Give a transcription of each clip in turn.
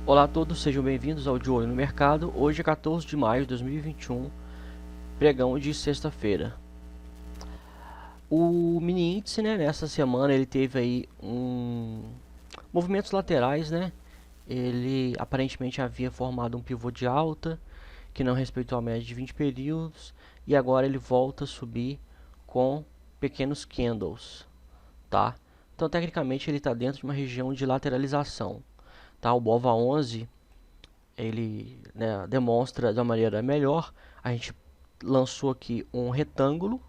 Olá a todos, sejam bem-vindos ao De Olho no Mercado. Hoje é 14 de maio de 2021, pregão de sexta-feira. O mini índice, né, nessa semana ele teve aí movimentos laterais, né? Ele aparentemente havia formado um pivô de alta, que não respeitou a média de 20 períodos, e agora ele volta a subir com pequenos candles, tá? Então, tecnicamente, ele está dentro de uma região de lateralização, tá? O BOVA11 ele, né, demonstra de uma maneira melhor. A gente lançou aqui um retângulo,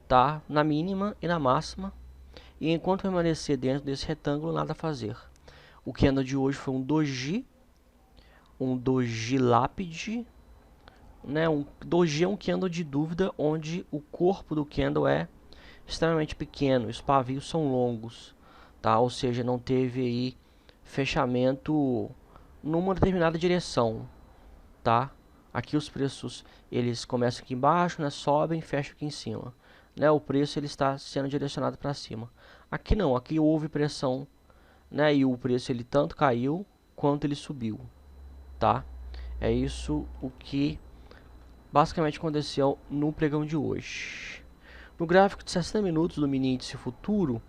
tá, na mínima e na máxima, e enquanto permanecer dentro desse retângulo, nada a fazer. O candle de hoje foi um doji lápide, né? Um doji é um candle de dúvida, onde o corpo do candle é extremamente pequeno, os pavios são longos, tá? Ou seja, não teve aí fechamento numa determinada direção, tá? Aqui os preços eles começam aqui embaixo, né? Sobem, fecham aqui em cima, né? O preço ele está sendo direcionado para cima. Aqui não, aqui houve pressão, né? E o preço ele tanto caiu quanto ele subiu, tá? É isso o que basicamente aconteceu no pregão de hoje. No gráfico de 60 minutos do mini índice futuro,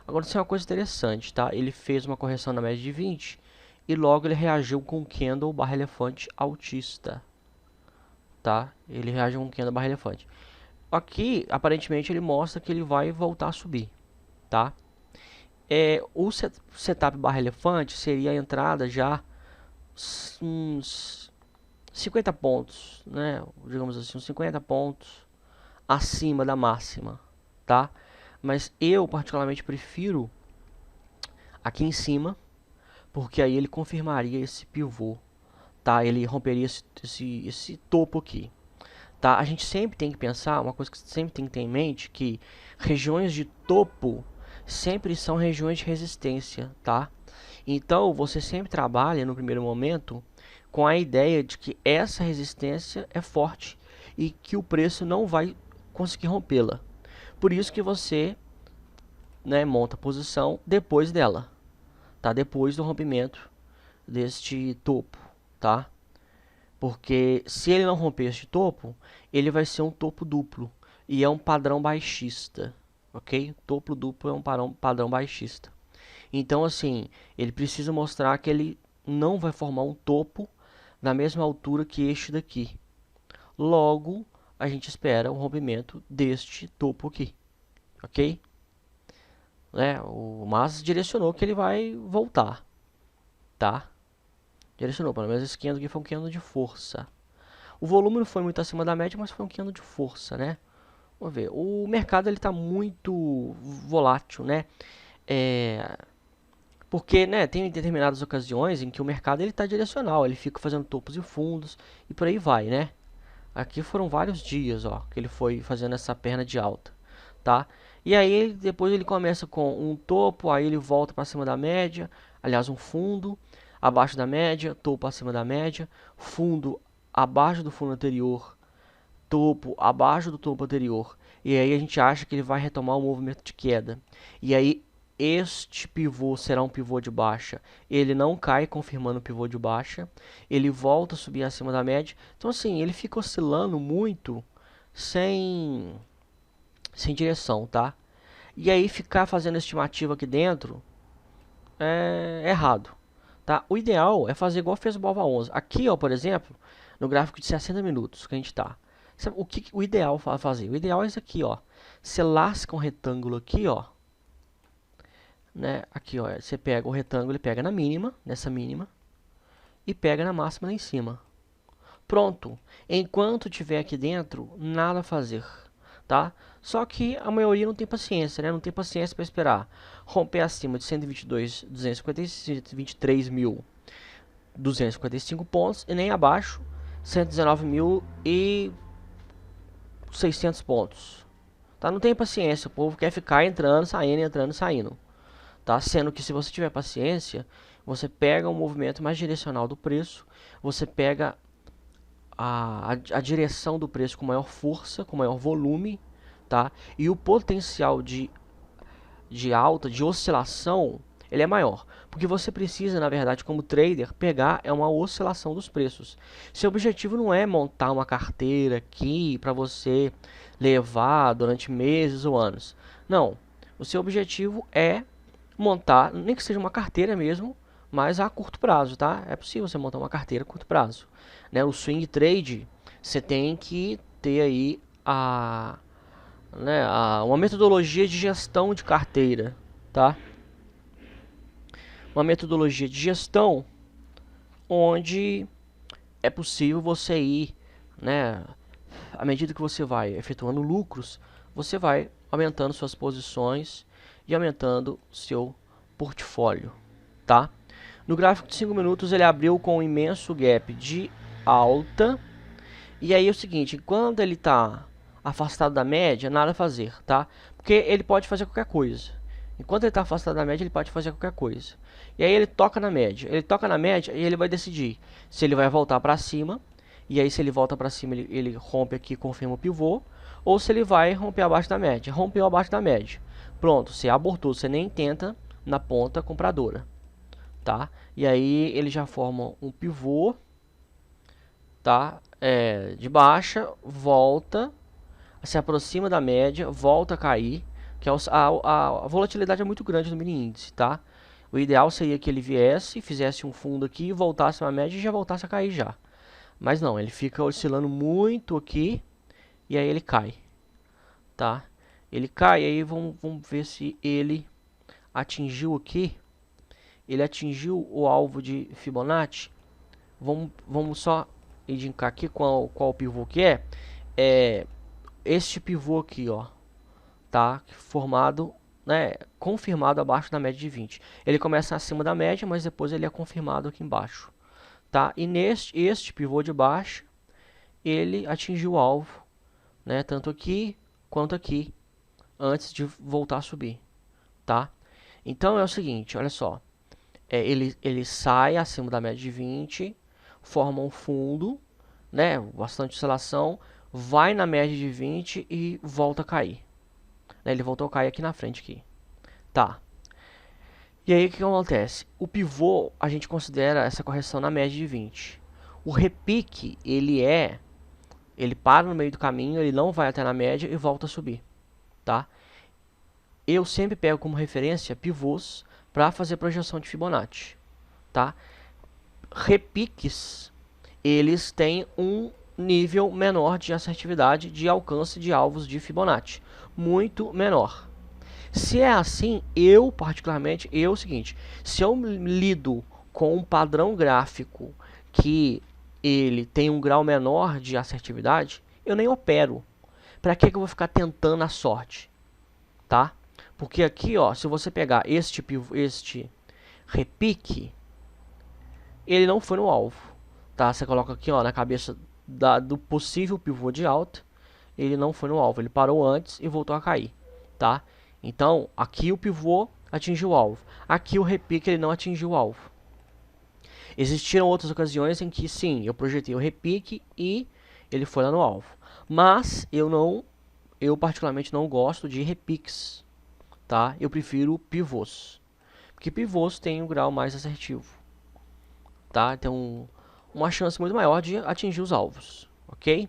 aconteceu uma coisa interessante, tá? Ele fez uma correção na média de 20 e logo ele reagiu com um candle barra elefante altista, tá? Ele reagiu com um candle barra elefante. Aqui, aparentemente, ele mostra que ele vai voltar a subir, tá? O setup barra elefante seria a entrada já uns 50 pontos, né? Digamos assim, uns 50 pontos acima da máxima, tá? Mas eu particularmente prefiro aqui em cima, porque aí ele confirmaria esse pivô, tá? Ele romperia esse topo aqui, tá? A gente sempre tem que pensar, uma coisa que sempre tem que ter em mente, que regiões de topo sempre são regiões de resistência, tá? Então, você sempre trabalha no primeiro momento com a ideia de que essa resistência é forte e que o preço não vai conseguir rompê-la. Por isso que você, né, monta a posição depois dela, tá? Depois do rompimento deste topo, tá? Porque se ele não romper este topo, ele vai ser um topo duplo e é um padrão baixista, ok? Topo duplo é um padrão baixista. Então, assim, ele precisa mostrar que ele não vai formar um topo na mesma altura que este daqui. Logo, a gente espera o rompimento deste topo aqui, ok? Né? O Mas direcionou que ele vai voltar, tá? Direcionou, pelo menos esse candle aqui foi um candle de força. O volume não foi muito acima da média, mas foi um candle de força, né? Vamos ver, o mercado ele está muito volátil, né? Porque, né, tem determinadas ocasiões em que o mercado ele está direcional, ele fica fazendo topos e fundos e por aí vai, né? Aqui foram vários dias, ó, que ele foi fazendo essa perna de alta, tá? E aí depois ele começa com um topo, aí ele volta para cima da média, aliás, um fundo abaixo da média, topo acima da média, fundo abaixo do fundo anterior, topo abaixo do topo anterior. E aí a gente acha que ele vai retomar o movimento de queda. E aí este pivô será um pivô de baixa. Ele não cai confirmando o pivô de baixa. Ele volta a subir acima da média. Então assim, ele fica oscilando muito sem direção, tá? E aí ficar fazendo estimativa aqui dentro é errado, tá? O ideal é fazer igual fez o BOVA11. Aqui, ó, por exemplo, no gráfico de 60 minutos que a gente tá. Sabe o que o ideal fazer? O ideal é isso aqui, ó. Você lasca um retângulo aqui, ó. Né? Aqui, ó. Você pega o retângulo e pega na mínima, nessa mínima, e pega na máxima lá em cima. Pronto. Enquanto tiver aqui dentro, nada a fazer, tá? Só que a maioria não tem paciência, né? Não tem paciência para esperar romper acima de 123.255 pontos e nem abaixo 119.600 pontos. Tá? Não tem paciência, o povo quer ficar entrando, saindo, tá? Sendo que se você tiver paciência, você pega um movimento mais direcional do preço, você pega a direção do preço com maior força, com maior volume, tá? E o potencial de alta, de oscilação, ele é maior. Porque você precisa, na verdade, como trader, pegar uma oscilação dos preços. Seu objetivo não é montar uma carteira aqui para você levar durante meses ou anos. Não. O seu objetivo é montar, nem que seja uma carteira mesmo, mas a curto prazo, tá? É possível você montar uma carteira a curto prazo. Né? O swing trade, você tem que ter aí uma metodologia de gestão de carteira, tá? Uma metodologia de gestão onde é possível você ir, né? À medida que você vai efetuando lucros, você vai aumentando suas posições e aumentando seu portfólio, tá? No gráfico de 5 minutos ele abriu com um imenso gap de alta. E aí é o seguinte, quando ele está afastado da média, nada a fazer, tá? Porque ele pode fazer qualquer coisa. Enquanto ele está afastado da média, ele pode fazer qualquer coisa. E aí ele toca na média. Ele toca na média e ele vai decidir se ele vai voltar para cima. E aí se ele volta para cima, ele rompe aqui, confirma o pivô. Ou se ele vai romper abaixo da média. Rompeu abaixo da média. Pronto, você abortou, você nem tenta na ponta compradora. Tá? E aí ele já forma um pivô, tá? De baixa, volta, se aproxima da média, volta a cair, que a volatilidade é muito grande no mini índice, tá? O ideal seria que ele viesse, fizesse um fundo aqui, voltasse na média e já voltasse a cair já. Mas não, ele fica oscilando muito aqui e aí ele cai, tá? Ele cai, aí vamos ver se ele atingiu aqui. Ele atingiu o alvo de Fibonacci. Vamos só indicar aqui qual pivô que é. Este pivô aqui, ó, tá formado, né, confirmado abaixo da média de 20. Ele começa acima da média, mas depois ele é confirmado aqui embaixo, tá? E este pivô de baixo, ele atingiu o alvo, né, tanto aqui quanto aqui, antes de voltar a subir, tá? Então é o seguinte, olha só, ele sai acima da média de 20, forma um fundo, né, bastante oscilação, vai na média de 20 e volta a cair. Né, ele voltou a cair aqui na frente aqui. Tá. E aí o que acontece? O pivô, a gente considera essa correção na média de 20. O repique, ele para no meio do caminho, ele não vai até na média e volta a subir, tá? Eu sempre pego como referência pivôs para fazer projeção de Fibonacci, tá? Repiques, eles têm um nível menor de assertividade de alcance de alvos de Fibonacci, muito menor. Se é assim, particularmente, é o seguinte, se eu lido com um padrão gráfico que ele tem um grau menor de assertividade, eu nem opero. Para que eu vou ficar tentando a sorte? Tá? Porque aqui, ó, se você pegar este repique, ele não foi no alvo. Tá? Você coloca aqui, ó, na cabeça do possível pivô de alta, ele não foi no alvo, ele parou antes e voltou a cair, tá? Então, aqui o pivô atingiu o alvo, aqui o repique ele não atingiu o alvo. Existiram outras ocasiões em que sim, eu projetei o repique e ele foi lá no alvo, mas eu particularmente não gosto de repiques, tá? Eu prefiro pivôs, porque pivôs tem um grau mais assertivo, tá? Tem uma chance muito maior de atingir os alvos, ok?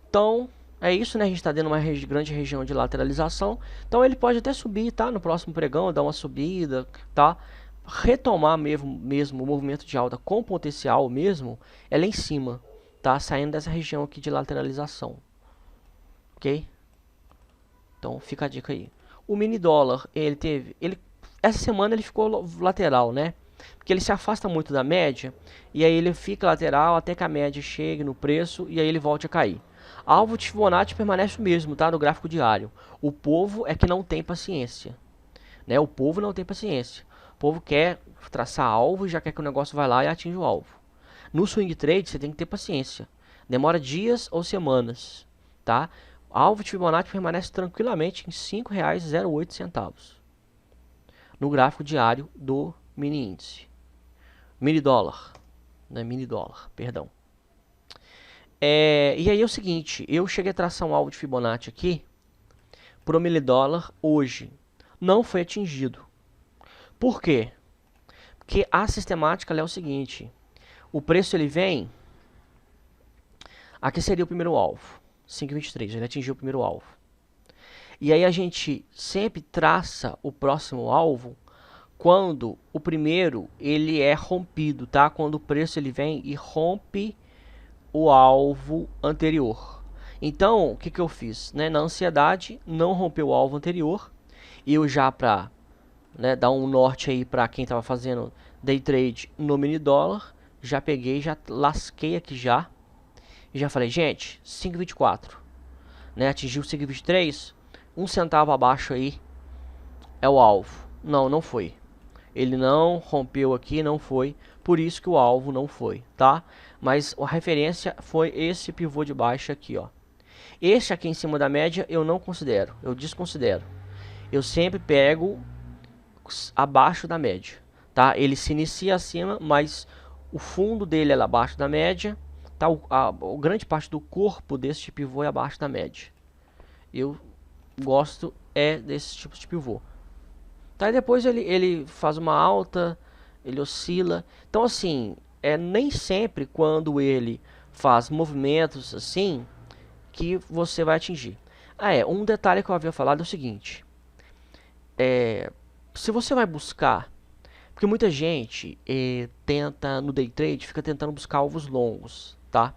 Então, é isso, né? A gente está dentro de uma grande região de lateralização. Então, ele pode até subir, tá? No próximo pregão, dar uma subida, tá? Retomar mesmo o movimento de alta com potencial mesmo, é lá em cima, tá? Saindo dessa região aqui de lateralização, ok? Então, fica a dica aí. O mini dólar, essa semana ele ficou lateral, né? Porque ele se afasta muito da média, e aí ele fica lateral até que a média chegue no preço, e aí ele volte a cair. Alvo de Fibonacci permanece o mesmo, tá? No gráfico diário. O povo é que não tem paciência, né? O povo não tem paciência. O povo quer traçar alvo e já quer que o negócio vá lá e atinja o alvo. No swing trade você tem que ter paciência. Demora dias ou semanas, tá? O alvo de Fibonacci permanece tranquilamente em R$ 5,08 no gráfico diário do mini índice. Mini dólar, né? Mini dólar, perdão. E aí é o seguinte, eu cheguei a traçar um alvo de Fibonacci aqui pro mini dólar hoje. Não foi atingido, Por quê? Porque a sistemática é o seguinte, o preço ele vem, aqui seria o primeiro alvo, 5,23, ele atingiu o primeiro alvo. E aí a gente sempre traça o próximo alvo quando o primeiro ele é rompido, tá? Quando o preço ele vem e rompe o alvo anterior. Então, o que que eu fiz? Né? Na ansiedade, não rompeu o alvo anterior. E eu já para, né, dar um norte aí para quem estava fazendo day trade no mini dólar, já peguei, já lasquei aqui já. E já falei, gente, 5,24, né? Atingiu 5,23, 1 centavo abaixo aí é o alvo. Não, não foi. Ele não rompeu aqui, não foi. Por isso que o alvo não foi, tá? Mas a referência foi esse pivô de baixa aqui, ó. Este aqui em cima da média eu não considero, eu desconsidero. Eu sempre pego abaixo da média, tá? Ele se inicia acima, mas o fundo dele é abaixo da média, tá? A grande parte do corpo desse pivô é abaixo da média. Eu gosto desse tipo de pivô. Tá? E depois ele faz uma alta, ele oscila. Então assim, nem sempre quando ele faz movimentos assim que você vai atingir. Um detalhe que eu havia falado é o seguinte. Se você vai buscar, porque muita gente tenta no day trade, fica tentando buscar alvos longos, tá?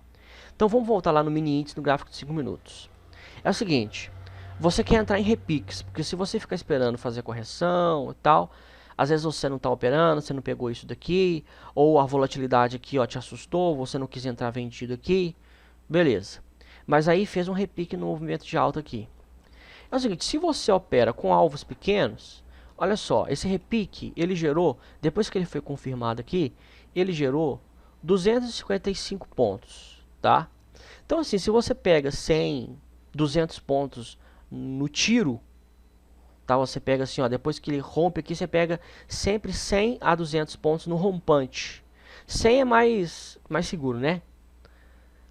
Então vamos voltar lá no mini índice no gráfico de 5 minutos. É o seguinte, você quer entrar em repiques, porque se você ficar esperando fazer correção e tal, às vezes você não está operando, você não pegou isso daqui, ou a volatilidade aqui ó, te assustou, você não quis entrar vendido aqui, beleza. Mas aí fez um repique no movimento de alta aqui. É o seguinte, se você opera com alvos pequenos, olha só, esse repique, ele gerou, depois que ele foi confirmado aqui, ele gerou 255 pontos, tá? Então assim, se você pega 100, 200 pontos no tiro, tá? Você pega assim, ó, depois que ele rompe aqui, você pega sempre 100 a 200 pontos no rompante. 100 é mais seguro, né?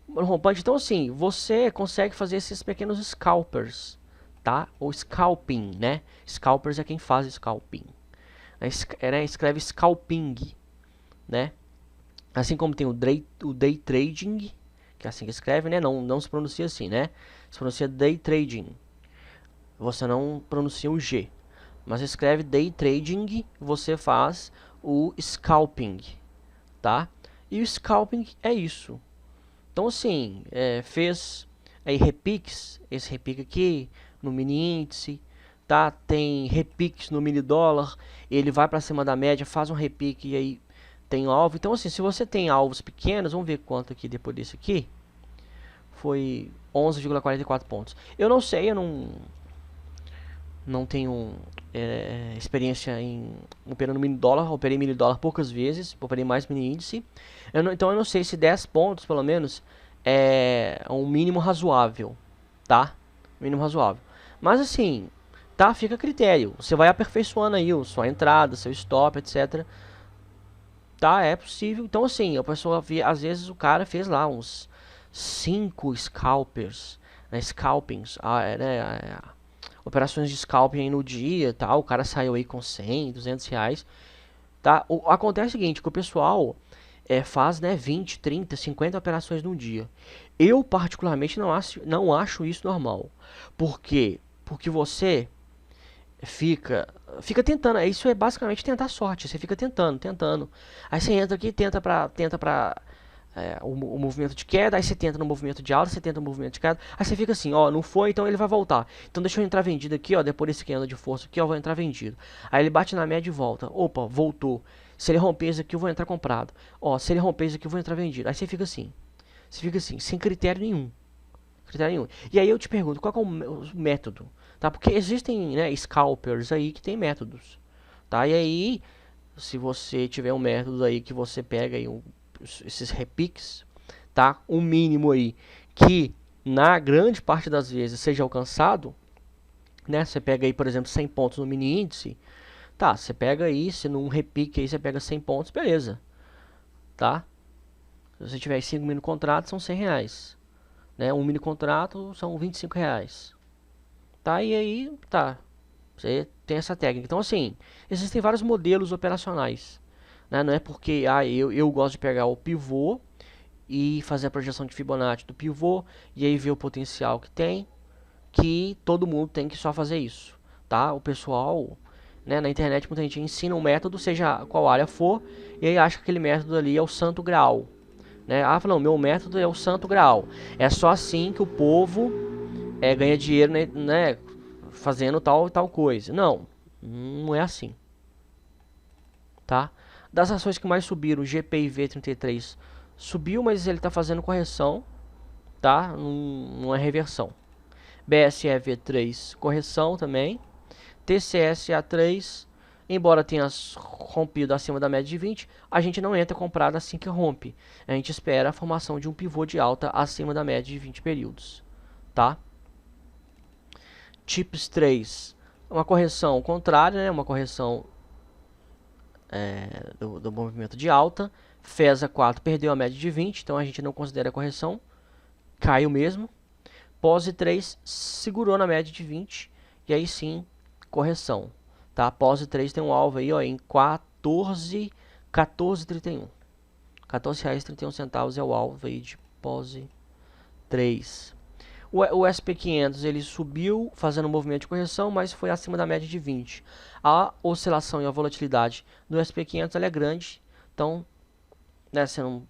No rompante, então assim, você consegue fazer esses pequenos scalpers, tá? Ou scalping, né? Scalpers é quem faz scalping. Escreve scalping, né? Assim como tem o day trading, que é assim que escreve, né? Não se pronuncia assim, né? Se pronuncia day trading. Você não pronuncia o G. Mas escreve day trading, você faz o scalping, tá? E o scalping é isso. Então assim, fez aí repiques, esse repique aqui no mini índice, tá? Tem repiques no mini dólar, ele vai para cima da média, faz um repique e aí tem alvo. Então assim, se você tem alvos pequenos, vamos ver quanto aqui depois desse aqui. Foi 11,44 pontos. Eu não sei, eu não tenho experiência em operando mini dólar, operei mini dólar poucas vezes, operei mais mini índice. Então eu não sei se 10 pontos pelo menos é um mínimo razoável, tá? Mínimo razoável. Mas assim, tá? Fica a critério. Você vai aperfeiçoando aí sua entrada, seu stop, etc. Tá? É possível. Então assim, a pessoa às vezes o cara fez lá uns 5 scalpers, né? Scalpings, né? Operações de scalping aí no dia, tá? O cara saiu aí com 100, 200 reais, tá? Acontece o seguinte, que o pessoal faz, né, 20, 30, 50 operações no dia. Eu, particularmente, não acho isso normal. Por quê? Porque você fica tentando, isso é basicamente tentar sorte, você fica tentando. Aí você entra aqui, tenta pra o movimento de queda, aí você tenta no movimento de alta, você tenta no movimento de queda, aí você fica assim, ó, não foi, então ele vai voltar. Então deixa eu entrar vendido aqui, ó, depois desse candle de força aqui, ó, vou entrar vendido. Aí ele bate na média e volta. Opa, voltou. Se ele romper isso aqui, eu vou entrar comprado. Ó, se ele romper isso aqui, eu vou entrar vendido. Aí você fica assim, sem critério nenhum. E aí eu te pergunto, qual é o método? Tá? Porque existem, né, scalpers aí que tem métodos. Tá? E aí, se você tiver um método aí que você pega aí esses repiques, tá? Um mínimo aí que na grande parte das vezes seja alcançado, né? Você pega aí, por exemplo, 100 pontos no mini índice, tá? Você pega aí, se num repique aí você pega 100 pontos, beleza, tá? Se você tiver 5 mini contratos, são 100 reais, né? Um mini contrato são 25 reais, tá? E aí, tá. Você tem essa técnica. Então, assim, existem vários modelos operacionais, né? Não é porque eu gosto de pegar o pivô e fazer a projeção de Fibonacci do pivô e aí ver o potencial que tem, que todo mundo tem que só fazer isso, tá? O pessoal, né, na internet muita gente ensina um método, seja qual área for, e aí acha que aquele método ali é o santo graal, né? Ah, não, meu método é o santo graal. É só assim que o povo ganha dinheiro, né, fazendo tal e tal coisa. Não, não é assim, tá? Das ações que mais subiram, o GPIV33 subiu, mas ele está fazendo correção, tá? Não é reversão. BSEV3, correção também. TCSA3, embora tenha rompido acima da média de 20, a gente não entra comprado assim que rompe. A gente espera a formação de um pivô de alta acima da média de 20 períodos, tá? TIPS 3, uma correção contrária, né? Uma correção do movimento de alta. FESA 4 perdeu a média de 20, então a gente não considera correção, caiu mesmo. POSE 3 segurou na média de 20, e aí sim, correção. Tá? POSE 3 tem um alvo aí ó, em 14,31. R$14,31 é o alvo aí de POSE 3. O SP500 ele subiu fazendo um movimento de correção, mas foi acima da média de 20. A oscilação e a volatilidade do SP500 ela é grande, então, né, você não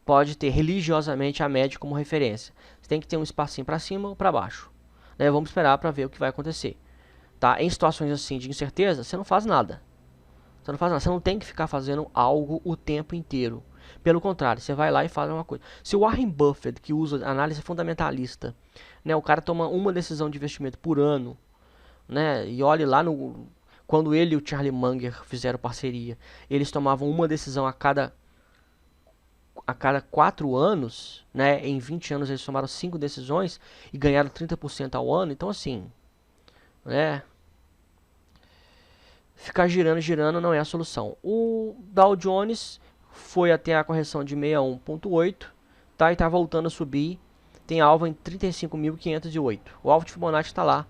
pode ter religiosamente a média como referência. Você tem que ter um espacinho para cima ou para baixo. Né? Vamos esperar para ver o que vai acontecer. Tá? Em situações assim de incerteza, você não faz nada. Você não faz nada. Você não tem que ficar fazendo algo o tempo inteiro. Pelo contrário, você vai lá e faz uma coisa. Se o Warren Buffett, que usa análise fundamentalista, né, o cara toma uma decisão de investimento por ano, né, e olhe lá no quando ele e o Charlie Munger fizeram parceria, eles tomavam uma decisão a cada 4 anos, né, em 20 anos eles tomaram 5 decisões e ganharam 30% ao ano. Então assim, né, ficar girando não é a solução. O Dow Jones foi até a correção de 61.8, tá, e tá voltando a subir. Tem alvo em 35.508. O alvo de Fibonacci está lá,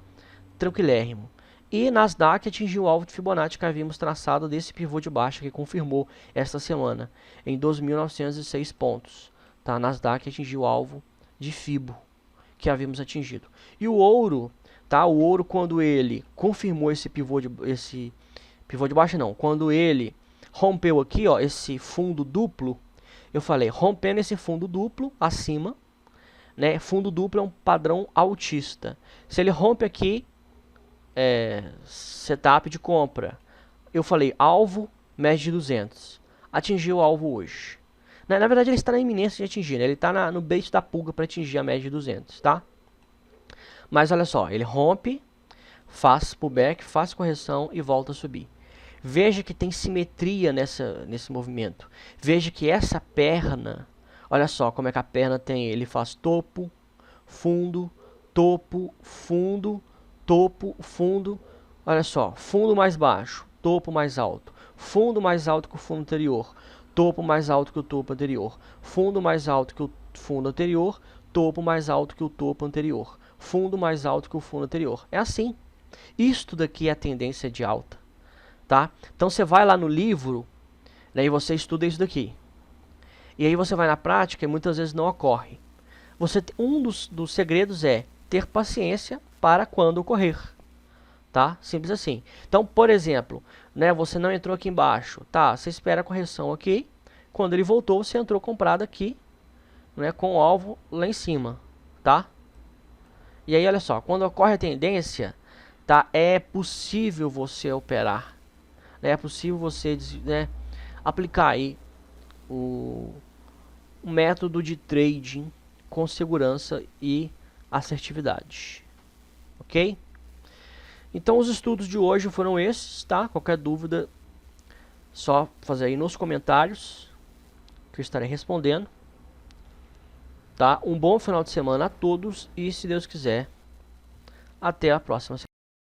tranquilérrimo. E Nasdaq atingiu o alvo de Fibonacci que havíamos traçado desse pivô de baixa que confirmou esta semana em 2.906 pontos. Tá? Nasdaq atingiu o alvo de Fibo que havíamos atingido. E o ouro, tá? O ouro quando ele confirmou esse pivô de baixa não, quando ele rompeu aqui, ó, esse fundo duplo, eu falei, rompendo esse fundo duplo acima, né? Fundo duplo é um padrão altista. Se ele rompe aqui, setup de compra, eu falei alvo, média de 200. Atingiu o alvo hoje. Na verdade, ele está na iminência de atingir, né? Ele está no beijo da pulga para atingir a média de 200, tá? Mas olha só, ele rompe, faz pullback, faz correção e volta a subir. Veja que tem simetria nesse movimento. Veja que essa perna, olha só como é que a perna tem, ele faz topo, fundo, topo, fundo, topo, fundo. Olha só, fundo mais baixo, topo mais alto, fundo mais alto que o fundo anterior, topo mais alto que o topo anterior, fundo mais alto que o fundo anterior, topo mais alto que o topo anterior, fundo mais alto que o fundo anterior. É assim. Isto daqui é a tendência de alta, tá? Então você vai lá no livro, né, e você estuda isso daqui. E aí você vai na prática e muitas vezes não ocorre. Um dos segredos é ter paciência para quando ocorrer, tá? Simples assim. Então, por exemplo, né, você não entrou aqui embaixo, tá? Você espera a correção aqui. Quando ele voltou, você entrou comprado aqui, né, com o alvo lá em cima, tá? E aí, olha só, quando ocorre a tendência, tá? É possível você operar, né? É possível você, né, aplicar aí o método de trading com segurança e assertividade, ok? Então os estudos de hoje foram esses, tá? Qualquer dúvida, só fazer aí nos comentários que eu estarei respondendo, tá? Um bom final de semana a todos e, se Deus quiser, até a próxima semana.